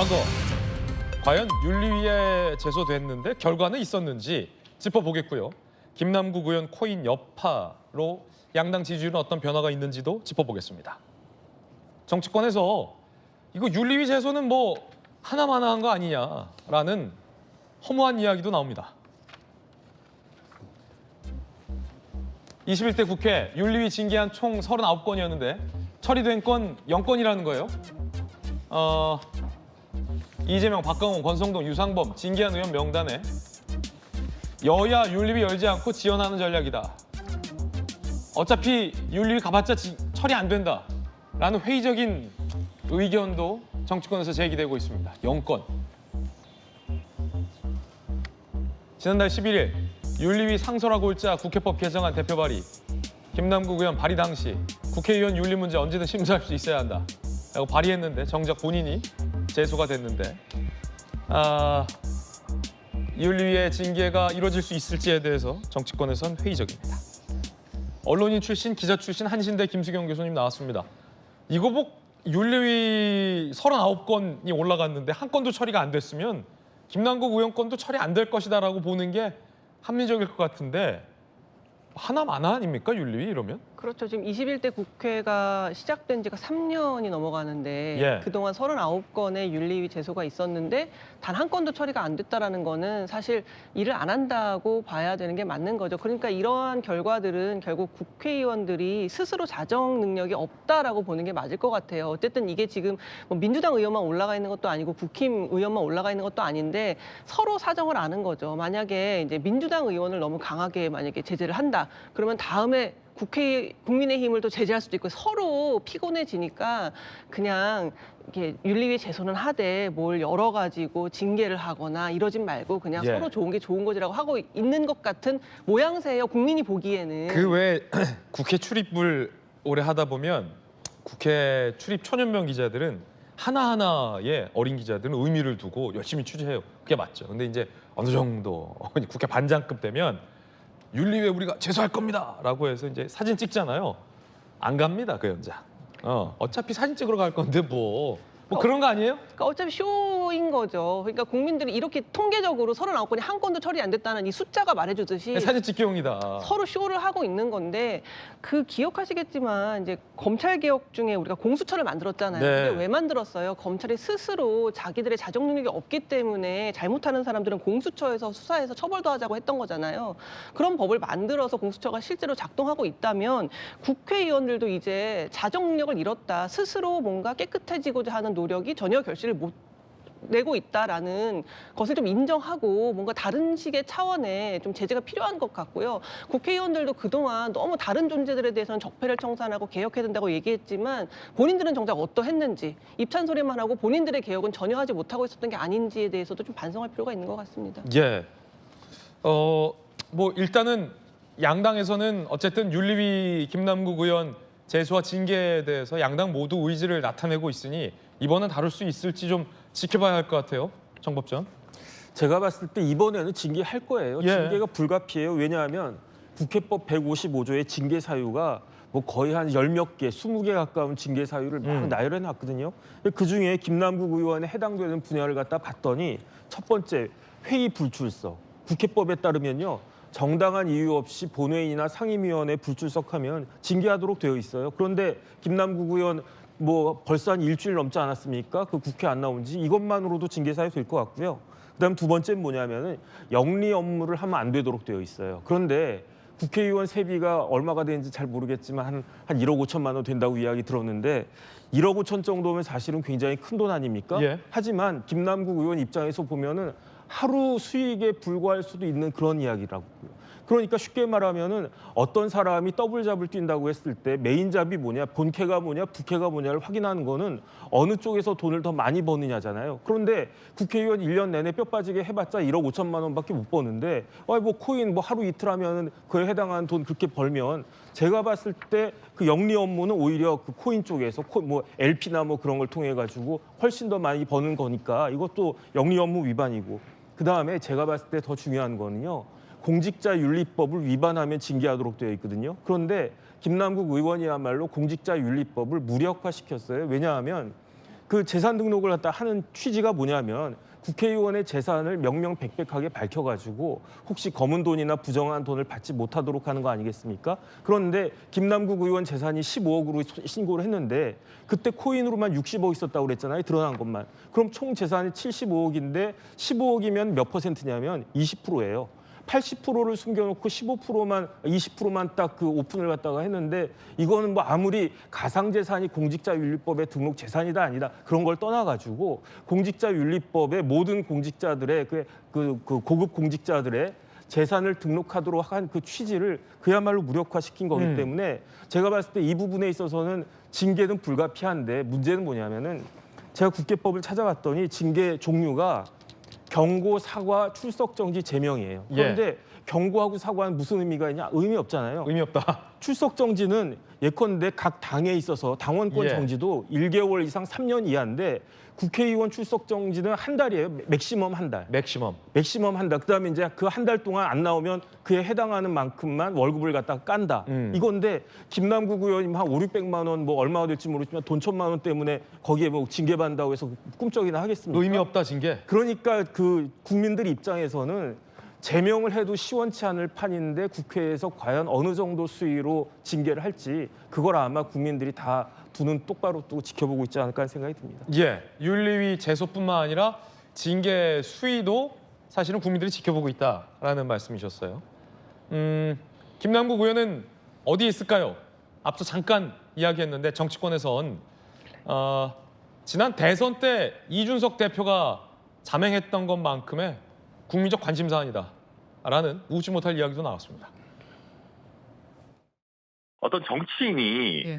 과거 과연 윤리위에 제소됐는데 결과는 있었는지 짚어보겠고요. 김남국 의원 코인 여파로 양당 지지율은 어떤 변화가 있는지도 짚어보겠습니다. 정치권에서 이거 윤리위 제소는 뭐 하나마나한 거 아니냐라는 허무한 이야기도 나옵니다. 21대 국회 윤리위 징계한 총 39건이었는데 처리된 건 0건이라는 거예요. 이재명, 박강원, 권성동, 유상범 징계한 의원 명단에 여야 윤리위 열지 않고 지원하는 전략이다. 어차피 윤리위 가봤자 처리 안 된다라는 회의적인 의견도 정치권에서 제기되고 있습니다. 0건. 지난달 11일 윤리위 상설화 골자 국회법 개정안 대표 발의. 김남국 의원 발의 당시 국회의원 윤리 문제 언제든 심사할 수 있어야 한다 라고 발의했는데 정작 본인이 제소가 됐는데 윤리위의 징계가 이루어질 수 있을지에 대해서 정치권에선 회의적입니다. 언론인 출신, 기자 출신 한신대 김수경 교수님 나왔습니다. 이거 뭐 윤리위 39건이 올라갔는데 한 건도 처리가 안 됐으면 김남국 의원 건도 처리 안 될 것이다라고 보는 게 합리적일 것 같은데 하나마나 아닙니까 윤리위 이러면? 그렇죠. 지금 21대 국회가 시작된 지가 3년이 넘어가는데 예. 그동안 39건의 윤리위 제소가 있었는데 단 한 건도 처리가 안 됐다라는 거는 사실 일을 안 한다고 봐야 되는 게 맞는 거죠. 그러니까 이러한 결과들은 결국 국회의원들이 스스로 자정 능력이 없다라고 보는 게 맞을 것 같아요. 어쨌든 이게 지금 뭐 민주당 의원만 올라가 있는 것도 아니고 국힘 의원만 올라가 있는 것도 아닌데 서로 사정을 아는 거죠. 만약에 이제 민주당 의원을 너무 강하게 만약에 제재를 한다. 그러면 다음에 국민의힘을 또 제재할 수도 있고 서로 피곤해지니까 그냥 이렇게 윤리위 제소는 하되 뭘 열어가지고 징계를 하거나 이러진 말고 그냥 예. 서로 좋은 게 좋은 거지라고 하고 있는 것 같은 모양새예요. 국민이 보기에는. 그 외 국회 출입을 오래 하다 보면 국회 출입 초년명 기자들은 하나하나의 어린 기자들은 의미를 두고 열심히 취재해요. 그게 맞죠. 근데 이제 어느 정도 국회 반장급 되면 윤리위에 우리가 제소할 겁니다 라고 해서 이제 사진 찍잖아요. 안 갑니다 그 연장. 어차피 사진 찍으러 갈 건데 뭐 그런 거 아니에요? 그러니까 어차피 쇼인 거죠. 그러니까 국민들이 이렇게 통계적으로 39건이 한 건도 처리 안 됐다는 이 숫자가 말해주듯이 사진 찍기용이다. 서로 쇼를 하고 있는 건데 그 기억하시겠지만 이제 검찰 개혁 중에 우리가 공수처를 만들었잖아요. 네. 근데 왜 만들었어요? 검찰이 스스로 자기들의 자정 능력이 없기 때문에 잘못하는 사람들은 공수처에서 수사해서 처벌도 하자고 했던 거잖아요. 그런 법을 만들어서 공수처가 실제로 작동하고 있다면 국회의원들도 이제 자정 능력을 잃었다. 스스로 뭔가 깨끗해지고자 하는 노력이 전혀 결실을 못 내고 있다라는 것을 좀 인정하고 뭔가 다른 식의 차원의 좀 제재가 필요한 것 같고요. 국회의원들도 그동안 너무 다른 존재들에 대해서는 적폐를 청산하고 개혁해야 된다고 얘기했지만 본인들은 정작 어떠했는지 입찬 소리만 하고 본인들의 개혁은 전혀 하지 못하고 있었던 게 아닌지에 대해서도 좀 반성할 필요가 있는 것 같습니다. 예. 뭐 일단은 양당에서는 어쨌든 윤리위 김남국 의원 제소와 징계에 대해서 양당 모두 의지를 나타내고 있으니 이번은 다룰 수 있을지 좀 지켜봐야 할 것 같아요. 정법전. 제가 봤을 때 이번에는 징계할 거예요. 예. 징계가 불가피해요. 왜냐하면 국회법 155조의 징계 사유가 뭐 거의 한 10몇 개, 20개 가까운 징계 사유를 막 나열해 놨거든요. 그중에 김남국 의원에 해당되는 분야를 갖다 봤더니 첫 번째 회의 불출석. 국회법에 따르면요. 정당한 이유 없이 본회의나 상임위원회 불출석하면 징계하도록 되어 있어요. 그런데 김남국 의원 뭐 벌써 한 일주일 넘지 않았습니까? 그 국회 안 나온 지 이것만으로도 징계 사유 될 것 같고요. 그다음 두 번째는 뭐냐면은 영리 업무를 하면 안 되도록 되어 있어요. 그런데 국회의원 세비가 얼마가 되는지 잘 모르겠지만 한 1억 5천만 원 된다고 이야기 들었는데 1억 5천 정도면 사실은 굉장히 큰 돈 아닙니까? 예. 하지만 김남국 의원 입장에서 보면은 하루 수익에 불과할 수도 있는 그런 이야기라고요. 그러니까 쉽게 말하면은 어떤 사람이 더블 잡을 뛴다고 했을 때 메인 잡이 뭐냐, 본캐가 뭐냐, 부캐가 뭐냐를 확인하는 거는 어느 쪽에서 돈을 더 많이 버느냐잖아요. 그런데 국회의원 1년 내내 뼈 빠지게 해봤자 1억 5천만 원밖에 못 버는데 뭐 코인 뭐 하루 이틀 하면은 그에 해당하는 돈 그렇게 벌면 제가 봤을 때 그 영리 업무는 오히려 그 코인 쪽에서 뭐 LP나 뭐 그런 걸 통해 가지고 훨씬 더 많이 버는 거니까 이것도 영리 업무 위반이고 그다음에 제가 봤을 때 더 중요한 거는요. 공직자윤리법을 위반하면 징계하도록 되어 있거든요. 그런데 김남국 의원이야말로 공직자윤리법을 무력화시켰어요. 왜냐하면 그 재산 등록을 갖다 하는 취지가 뭐냐면 국회의원의 재산을 명명백백하게 밝혀가지고 혹시 검은 돈이나 부정한 돈을 받지 못하도록 하는 거 아니겠습니까? 그런데 김남국 의원 재산이 15억으로 신고를 했는데 그때 코인으로만 60억 있었다고 그랬잖아요. 드러난 것만. 그럼 총 재산이 75억인데 15억이면 몇 퍼센트냐면 20%예요. 80%를 숨겨놓고 20%만 딱 그 오픈을 갖다가 했는데 이거는 뭐 아무리 가상재산이 공직자윤리법에 등록 재산이다 아니다 그런 걸 떠나가지고 공직자윤리법에 모든 공직자들의 그 고급 공직자들의 재산을 등록하도록 한 그 취지를 그야말로 무력화시킨 거기 때문에 제가 봤을 때 이 부분에 있어서는 징계는 불가피한데 문제는 뭐냐면은 제가 국회법을 찾아봤더니 징계 종류가 경고, 사과, 출석 정지, 제명이에요. 그런데 경고하고 사과는 무슨 의미가 있냐? 의미 없잖아요. 의미 없다. 출석 정지는 예컨대 각 당에 있어서 당원권 정지도 1개월 이상 3년 이하인데 국회의원 출석 정지는 한 달이에요. 맥시멈 한 달. 맥시멈 한 달. 그다음에 이제 그 한 달 동안 안 나오면 그에 해당하는 만큼만 월급을 갖다가 깐다. 이건데 김남국 의원님 한 500~600만 원 뭐 얼마가 될지 모르지만 돈 1000만 원 때문에 거기에 뭐 징계받는다고 해서 꿈쩍이나 하겠습니까? 의미 없다 징계. 그러니까 그 국민들 입장에서는 제명을 해도 시원치 않을 판인데 국회에서 과연 어느 정도 수위로 징계를 할지 그걸 아마 국민들이 다 두 눈 똑바로 뜨고 지켜보고 있지 않을까 하는 생각이 듭니다. 예, 윤리위 제소뿐만 아니라 징계 수위도 사실은 국민들이 지켜보고 있다라는 말씀이셨어요. 김남국 의원은 어디에 있을까요? 앞서 잠깐 이야기했는데 정치권에선 지난 대선 때 이준석 대표가 자맹했던 것만큼의 국민적 관심사안이다라는 웃지 못할 이야기도 나왔습니다. 어떤 정치인이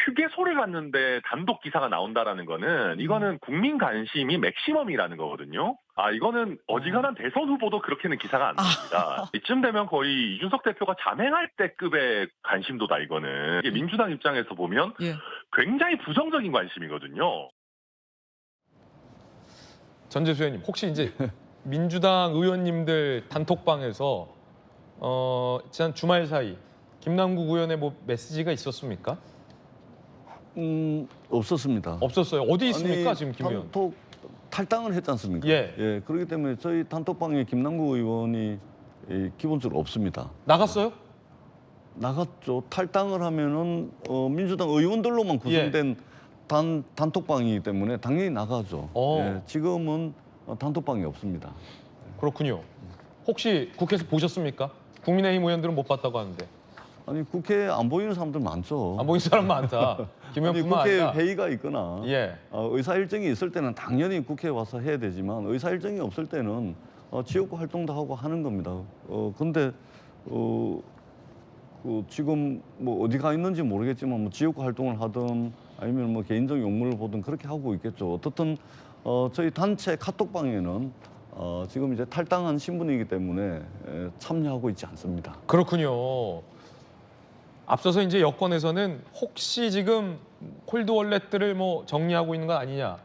휴게소를 갔는데 단독 기사가 나온다라는 거는 이거는 국민 관심이 맥시멈이라는 거거든요. 이거는 어지간한 대선 후보도 그렇게는 기사가 안 납니다. 이쯤 되면 거의 이준석 대표가 자맹할 때 급의 관심도다 이거는. 이게 민주당 입장에서 보면 굉장히 부정적인 관심이거든요. 전재수 의원님, 혹시 이제 민주당 의원님들 단톡방에서 지난 주말 사이 김남국 의원의 뭐 메시지가 있었습니까? 없었습니다. 없었어요. 어디 있습니까, 지금 김 의원? 단톡 탈당을 했지 않습니까? 예. 그렇기 때문에 저희 단톡방에 김남국 의원이 기본적으로 없습니다. 나갔어요? 나갔죠. 탈당을 하면은 민주당 의원들로만 구성된 단톡방이기 때문에 당연히 나가죠. 지금은 단톡방이 없습니다. 그렇군요. 혹시 국회에서 보셨습니까? 국민의힘 의원들은 못 봤다고 하는데. 아니 국회에 안 보이는 사람들 많죠. 안 보이는 사람 많다. 김 의원뿐만 국회 아니라. 회의가 있거나 의사 일정이 있을 때는 당연히 국회에 와서 해야 되지만 의사 일정이 없을 때는 지역구 활동도 하고 하는 겁니다. 근데 지금 뭐 어디 가 있는지 모르겠지만 뭐 지역구 활동을 하든 아니면 뭐 개인적 용무를 보든 그렇게 하고 있겠죠. 어떻든 저희 단체 카톡방에는 지금 이제 탈당한 신분이기 때문에 참여하고 있지 않습니다. 그렇군요. 앞서서 이제 여권에서는 혹시 지금 콜드 월렛들을 뭐 정리하고 있는 거 아니냐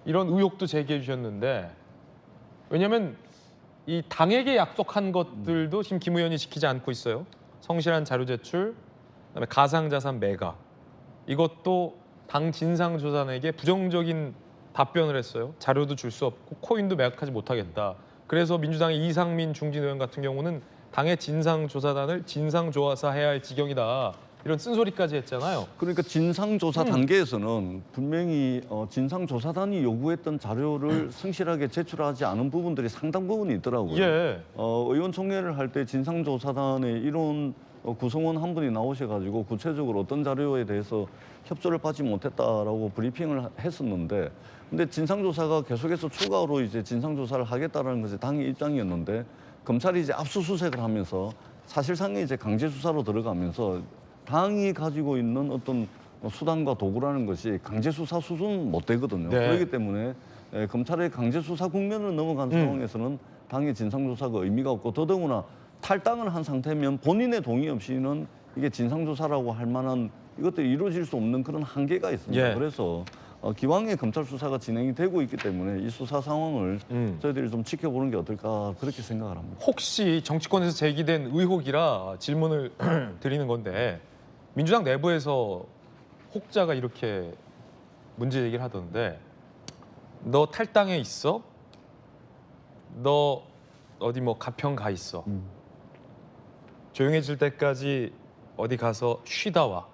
이런 의혹도 제기해 주셨는데 왜냐하면 이 당에게 약속한 것들도 지금 김 의원이 지키지 않고 있어요. 성실한 자료 제출, 그다음에 가상자산 매각 이것도 당 진상조사단에게 부정적인 답변을 했어요. 자료도 줄 수 없고 코인도 매각하지 못하겠다. 그래서 민주당의 이상민 중진 의원 같은 경우는 당의 진상조사단을 진상조사해야 할 지경이다. 이런 쓴소리까지 했잖아요. 그러니까 진상조사 단계에서는 분명히 진상조사단이 요구했던 자료를 성실하게 제출하지 않은 부분들이 상당 부분이 있더라고요. 의원총회를 할 때 진상조사단의 이런 구성원 한 분이 나오셔가지고 구체적으로 어떤 자료에 대해서 협조를 받지 못했다라고 브리핑을 했었는데 근데 진상조사가 계속해서 추가로 이제 진상조사를 하겠다라는 것이 당의 입장이었는데 검찰이 이제 압수수색을 하면서 사실상의 이제 강제 수사로 들어가면서 당이 가지고 있는 어떤 수단과 도구라는 것이 강제 수사 수준은 못 되거든요. 그렇기 때문에 검찰의 강제 수사 국면을 넘어간 상황에서는 당의 진상조사가 의미가 없고 더더구나 탈당을 한 상태면 본인의 동의 없이는 이게 진상조사라고 할 만한 이것들이 이루어질 수 없는 그런 한계가 있습니다. 그래서 기왕에 검찰 수사가 진행이 되고 있기 때문에 이 수사 상황을 저희들이 좀 지켜보는 게 어떨까 그렇게 생각을 합니다. 혹시 정치권에서 제기된 의혹이라 질문을 드리는 건데 민주당 내부에서 혹자가 이렇게 문제 제기를 하던데 너 탈당해 있어? 너 어디 뭐 가평 가 있어? 조용해질 때까지 어디 가서 쉬다 와.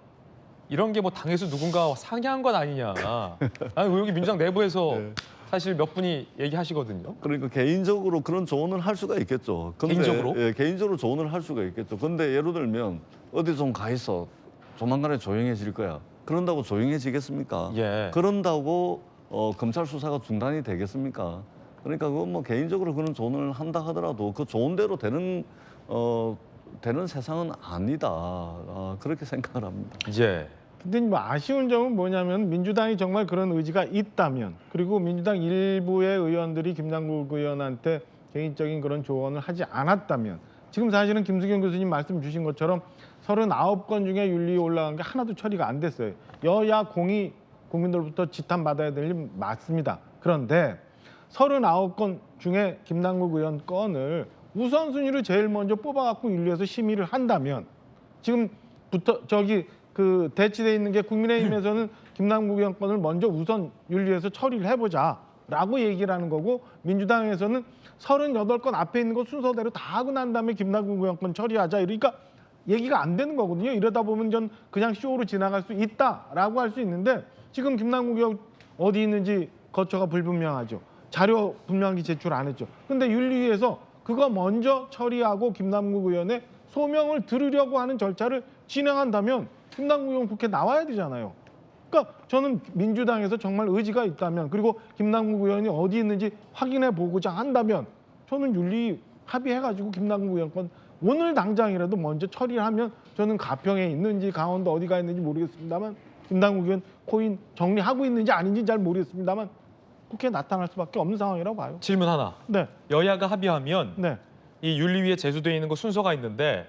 이런 게 뭐 당에서 누군가 상의한 건 아니냐. 아니 여기 민주당 내부에서 사실 몇 분이 얘기하시거든요. 그러니까 개인적으로 그런 조언을 할 수가 있겠죠. 근데, 개인적으로? 예, 개인적으로 조언을 할 수가 있겠죠. 근데 예를 들면 어디 좀 가 있어. 조만간에 조용해질 거야. 그런다고 조용해지겠습니까? 예. 그런다고 검찰 수사가 중단이 되겠습니까? 그러니까 그건 뭐 개인적으로 그런 조언을 한다 하더라도 그 좋은 대로 되는 세상은 아니다. 그렇게 생각을 합니다. 예. 근데 뭐 아쉬운 점은 뭐냐면 민주당이 정말 그런 의지가 있다면 그리고 민주당 일부의 의원들이 김남국 의원한테 개인적인 그런 조언을 하지 않았다면 지금 사실은 김수경 교수님 말씀 주신 것처럼 39건 중에 윤리위 올라간 게 하나도 처리가 안 됐어요. 여야 공이 국민들로부터 지탄받아야 될 일 맞습니다. 그런데 39건 중에 김남국 의원 건을 우선순위를 제일 먼저 뽑아갖고 윤리에서 심의를 한다면 지금부터 대치돼 있는 게 국민의힘에서는 김남국 의원 건을 먼저 우선 윤리에서 처리를 해보자라고 얘기를 하는 거고 민주당에서는 38건 앞에 있는 거 순서대로 다 하고 난 다음에 김남국 의원 건 처리하자. 이러니까 얘기가 안 되는 거거든요. 이러다 보면 전 그냥 쇼로 지나갈 수 있다라고 할 수 있는데 지금 김남국 의원 어디 있는지 거처가 불분명하죠. 자료 분명히 제출 안 했죠. 근데 윤리위에서 그거 먼저 처리하고 김남국 의원의 소명을 들으려고 하는 절차를 진행한다면 김남국 의원 국회 나와야 되잖아요. 그러니까 저는 민주당에서 정말 의지가 있다면 그리고 김남국 의원이 어디 있는지 확인해 보고자 한다면 저는 윤리 합의해가지고 김남국 의원 건 오늘 당장이라도 먼저 처리하면 저는 가평에 있는지 강원도 어디가 있는지 모르겠습니다만 김남국 의원 코인 정리하고 있는지 아닌지 잘 모르겠습니다만 국회에 나타날 수밖에 없는 상황이라고 봐요. 질문 하나. 네, 여야가 합의하면 네. 이 윤리위에 제소되어 있는 거 순서가 있는데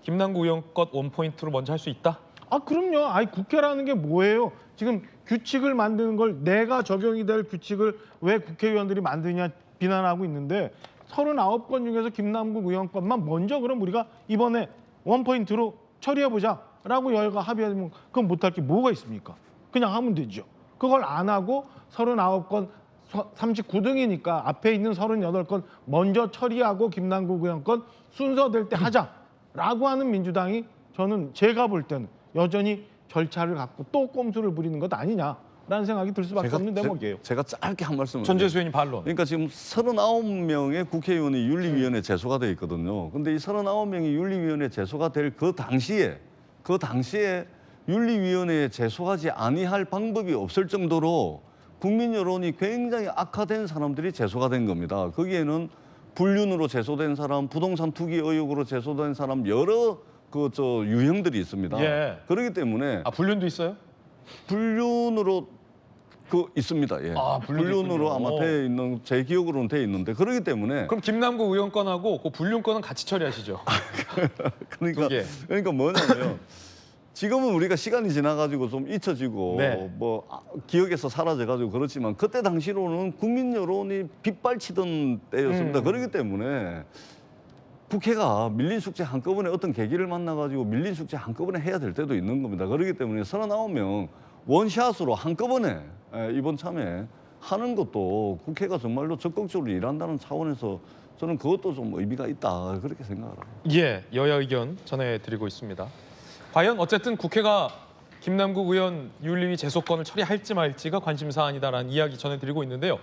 김남국 의원 것 원포인트로 먼저 할 수 있다? 그럼요. 국회라는 게 뭐예요? 지금 규칙을 만드는 걸 내가 적용이 될 규칙을 왜 국회의원들이 만드냐 비난하고 있는데 39건 중에서 김남국 의원 것만 먼저 그럼 우리가 이번에 원포인트로 처리해보자라고 여야가 합의하면 그건 못할 게 뭐가 있습니까? 그냥 하면 되죠. 그걸 안 하고 39건 39등이니까 앞에 있는 38건 먼저 처리하고 김남국 의원 건 순서될 때 하자라고 하는 민주당이 저는 제가 볼 때는 여전히 절차를 갖고 또 꼼수를 부리는 것 아니냐라는 생각이 들 수밖에 없는 대목이에요. 제가 짧게 한 말씀. 전재수 의원님 반론. 그러니까 지금 39명의 국회의원이 윤리위원회에 제소가 돼 있거든요. 근데 이 39명이 윤리위원회에 제소가 될 그 당시에 윤리위원회에 제소하지 아니할 방법이 없을 정도로 국민 여론이 굉장히 악화된 사람들이 제소가 된 겁니다. 거기에는 불륜으로 제소된 사람, 부동산 투기 의혹으로 제소된 사람 여러 유형들이 있습니다. 예. 그렇기 때문에 불륜도 있어요? 불륜으로 있습니다. 예. 불륜도 불륜으로 있군요. 아마 돼 있는 제 기억으로는 돼 있는데 그렇기 때문에 그럼 김남국 의원 건하고 그 불륜 건은 같이 처리하시죠. 두 개. 그러니까 뭐냐면 지금은 우리가 시간이 지나가지고 좀 잊혀지고 네. 기억에서 사라져가지고 그렇지만 그때 당시로는 국민 여론이 빗발치던 때였습니다. 그렇기 때문에 국회가 밀린 숙제 한꺼번에 어떤 계기를 만나가지고 밀린 숙제 한꺼번에 해야 될 때도 있는 겁니다. 그렇기 때문에 39명 원샷으로 한꺼번에 이번 참에 하는 것도 국회가 정말로 적극적으로 일한다는 차원에서 저는 그것도 좀 의미가 있다 그렇게 생각을 합니다. 예, 여야 의견 전해드리고 있습니다. 과연 어쨌든 국회가 김남국 의원 윤리위 제소건을 처리할지 말지가 관심 사안이다라는 이야기 전해드리고 있는데요.